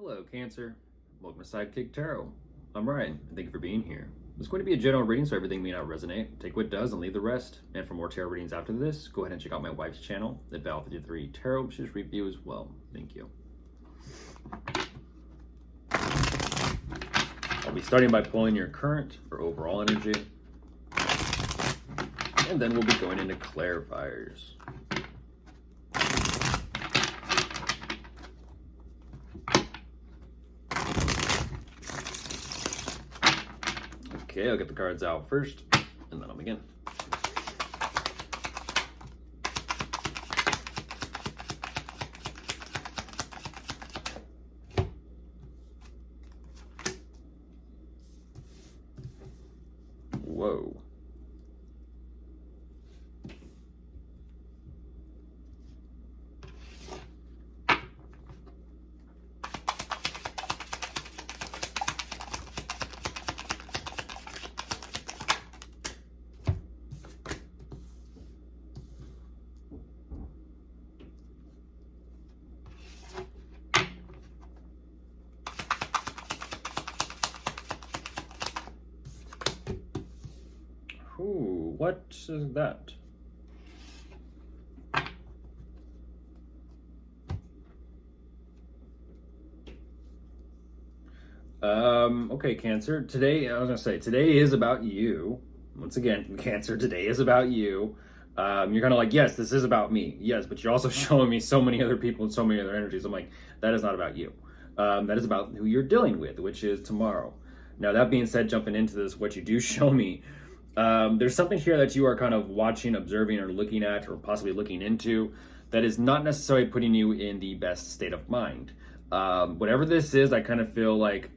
Hello, Cancer. Welcome to Sidekick Tarot. I'm Ryan, and thank you for being here. It's going to be a general reading, so everything may not resonate. Take what does and leave the rest. And for more tarot readings after this, go ahead and check out my wife's channel at Val53 Tarot. She's review as well. Thank you. I'll be starting by pulling your current or overall energy, and then we'll be going into clarifiers. Okay, I'll get the cards out first, and then I'll begin. Whoa. Ooh, what is that? Okay, Cancer. Today, I was gonna say, today is about you. Once again, Cancer, today is about you. You're kind of like, yes, this is about me. Yes, but you're also showing me so many other people and so many other energies. I'm like, that is not about you. That is about who you're dealing with, which is tomorrow. Now, that being said, jumping into this, what you do show me, there's something here that you are kind of watching, observing, or looking at, or possibly looking into that is not necessarily putting you in the best state of mind. Whatever this is, I kind of feel like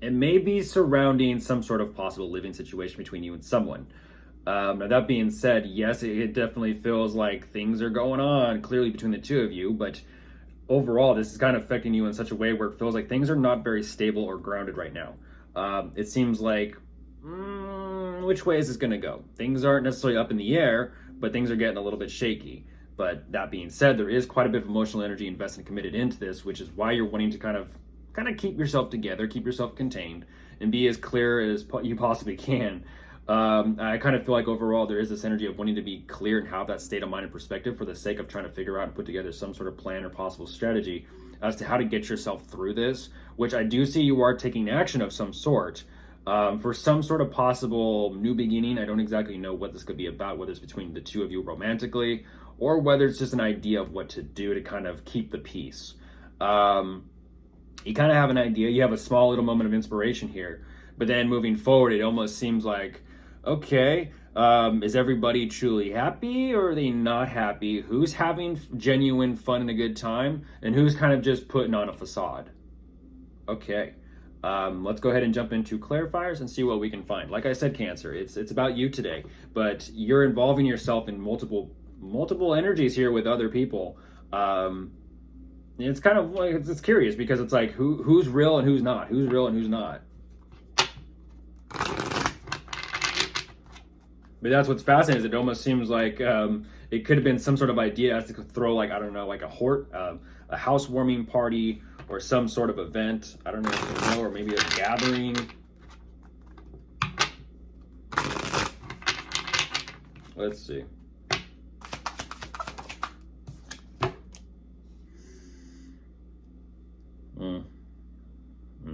it may be surrounding some sort of possible living situation between you and someone. Now, that being said, yes, it definitely feels like things are going on clearly between the two of you, but overall, this is kind of affecting you in such a way where it feels like things are not very stable or grounded right now. It seems like, which way is this going to go? Things aren't necessarily up in the air, but things are getting a little bit shaky. But that being said, there is quite a bit of emotional energy invested and committed into this, which is why you're wanting to kind of keep yourself together, keep yourself contained, and be as clear as you possibly can. I kind of feel like overall there is this energy of wanting to be clear and have that state of mind and perspective for the sake of trying to figure out and put together some sort of plan or possible strategy as to how to get yourself through this, which I do see you are taking action of some sort for some sort of possible new beginning. I don't exactly know what this could be about, whether it's between the two of you romantically or whether it's just an idea of what to do to kind of keep the peace. You kind of have an idea, you have a small little moment of inspiration here, but then moving forward, it almost seems like, okay, is everybody truly happy or are they not happy? Who's having genuine fun and a good time? And who's kind of just putting on a facade? Okay, let's go ahead and jump into clarifiers and see what we can find. Like I said, Cancer, it's about you today, but you're involving yourself in multiple energies here with other people. It's kind of like, it's curious because it's like who's real and who's not, who's real and who's not. But that's what's fascinating, is it almost seems like it could have been some sort of idea as to throw, like, I don't know, like a housewarming party or some sort of event. I don't know if you know, or maybe a gathering. Let's see.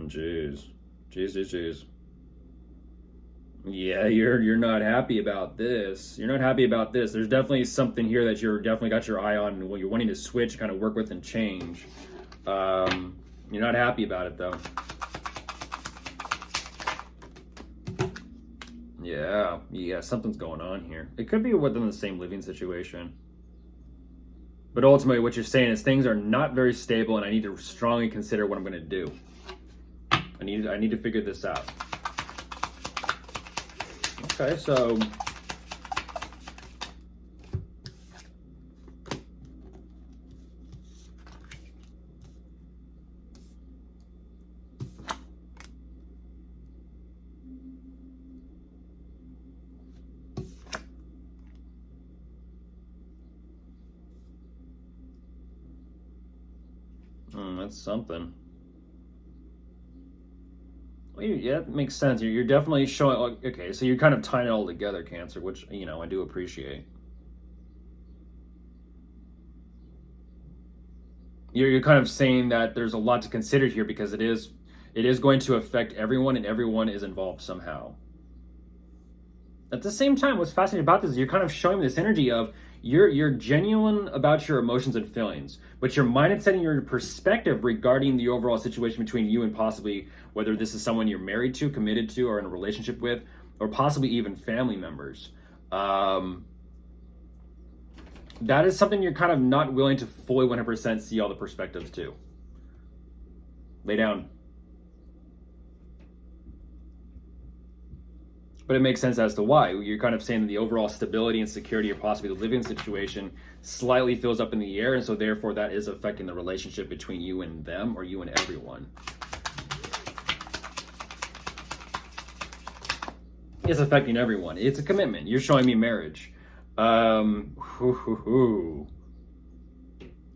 Jeez. Yeah, you're not happy about this. You're not happy about this. There's definitely something here that you're definitely got your eye on, and what you're wanting to switch, kind of work with and change. You're not happy about it though. Yeah, something's going on here. It could be within the same living situation. But ultimately, what you're saying is things are not very stable, and I need to strongly consider what I'm going to do. I need to figure this out. Okay, so That's something. Well, yeah, it makes sense. You're definitely showing. Okay, so you're kind of tying it all together, Cancer, which I do appreciate. You're kind of saying that there's a lot to consider here because it is going to affect everyone, and everyone is involved somehow. At the same time, what's fascinating about this is you're kind of showing me this energy of you're genuine about your emotions and feelings, but your mindset and your perspective regarding the overall situation between you and possibly whether this is someone you're married to, committed to, or in a relationship with, or possibly even family members. Um, that is something you're kind of not willing to fully 100% see all the perspectives to. Lay down. But it makes sense as to why. You're kind of saying that the overall stability and security or possibly the living situation slightly feels up in the air, and so therefore that is affecting the relationship between you and them or you and everyone. It's affecting everyone. It's a commitment. You're showing me marriage.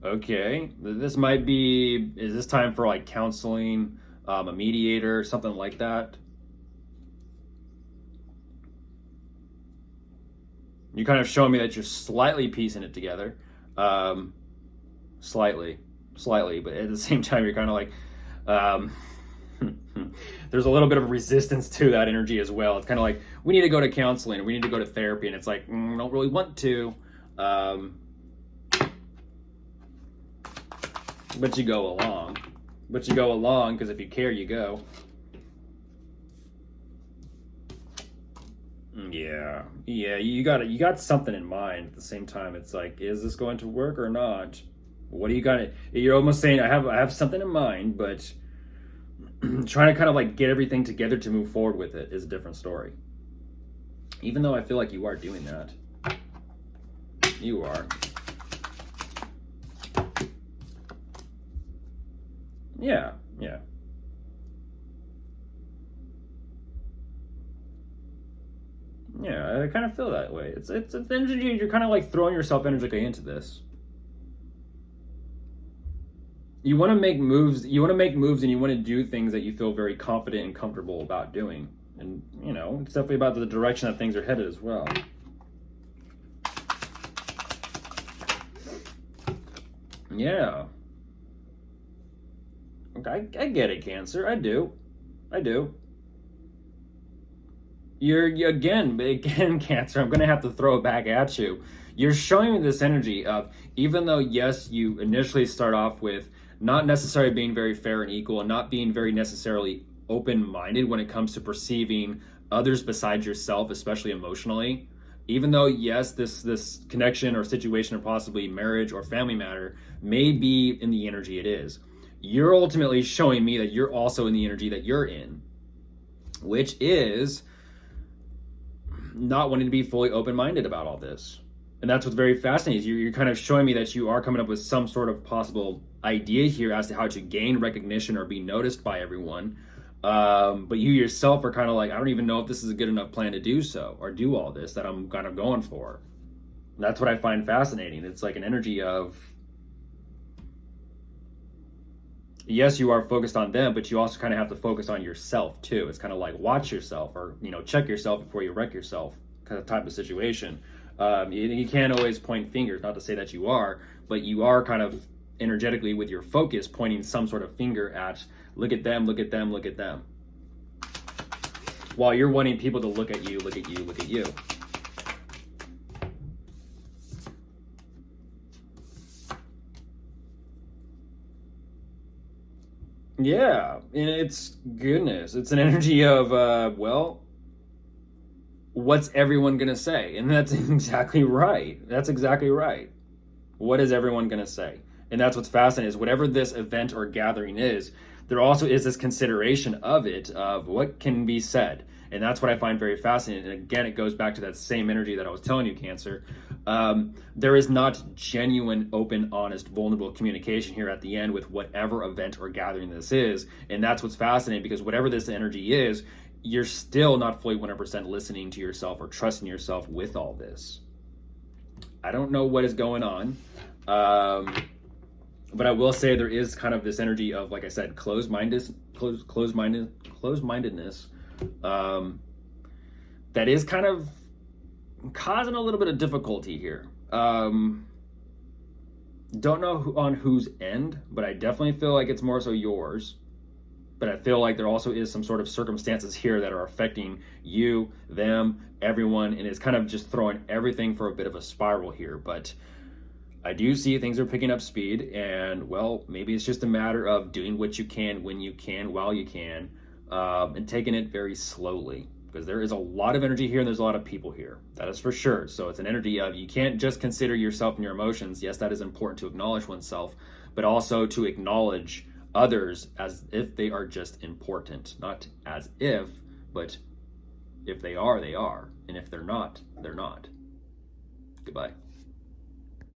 Okay. This might be, is this time for like counseling, a mediator, something like that? You kind of showing me that you're slightly piecing it together, um, slightly, slightly, but at the same time, you're kind of like, um, there's a little bit of resistance to that energy as well. It's kind of like we need to go to counseling, or we need to go to therapy, and it's like I don't really want to, um, but you go along. But you go along because if you care, you go. Yeah, you got something in mind. At the same time, it's like, is this going to work or not? What do you got? You're almost saying I have something in mind, but trying to kind of like get everything together to move forward with it is a different story. Even though I feel like you are doing that, you are. Yeah, yeah. Yeah, I kind of feel that way. It's an energy. You're kind of like throwing yourself energetically into this. You want to make moves. You want to make moves, and you want to do things that you feel very confident and comfortable about doing. And it's definitely about the direction that things are headed as well. Yeah. Okay, I get it, Cancer. I do. I do. Again, Cancer. I'm gonna have to throw it back at you. You're showing me this energy of, even though yes, you initially start off with not necessarily being very fair and equal, and not being very necessarily open-minded when it comes to perceiving others besides yourself, especially emotionally. Even though yes, this connection or situation or possibly marriage or family matter may be in the energy it is, you're ultimately showing me that you're also in the energy that you're in, which is not wanting to be fully open-minded about all this. And that's what's very fascinating is you're kind of showing me that you are coming up with some sort of possible idea here as to how to gain recognition or be noticed by everyone. But you yourself are kind of like, I don't even know if this is a good enough plan to do so or do all this that I'm kind of going for. And that's what I find fascinating. It's like an energy of, yes, you are focused on them, but you also kind of have to focus on yourself too. It's kind of like watch yourself, or check yourself before you wreck yourself, kind of type of situation. You can't always point fingers, not to say that you are, but you are kind of energetically with your focus pointing some sort of finger at, look at them, look at them, look at them, while you're wanting people to look at you, look at you, look at you. Yeah, and it's goodness. It's an energy of, well, what's everyone gonna say? And that's exactly right. That's exactly right. What is everyone gonna say? And that's what's fascinating is whatever this event or gathering is, there also is this consideration of it, of what can be said. And that's what I find very fascinating. And again, it goes back to that same energy that I was telling you, Cancer. There is not genuine, open, honest, vulnerable communication here at the end with whatever event or gathering this is. And that's what's fascinating, because whatever this energy is, you're still not fully 100% listening to yourself or trusting yourself with all this. I don't know what is going on. But I will say there is kind of this energy of, like I said, closed mindedness, um, that is kind of causing a little bit of difficulty here. Don't know on whose end, but I definitely feel like it's more so yours. But I feel like there also is some sort of circumstances here that are affecting you, them, everyone, and it's kind of just throwing everything for a bit of a spiral here. But I do see things are picking up speed, and well, maybe it's just a matter of doing what you can when you can, while you can, and taking it very slowly. Because there is a lot of energy here and there's a lot of people here. That is for sure. So it's an energy of, you can't just consider yourself and your emotions. Yes, that is important to acknowledge oneself, but also to acknowledge others as if they are just important. Not as if, but if they are, they are. And if they're not, they're not. Goodbye.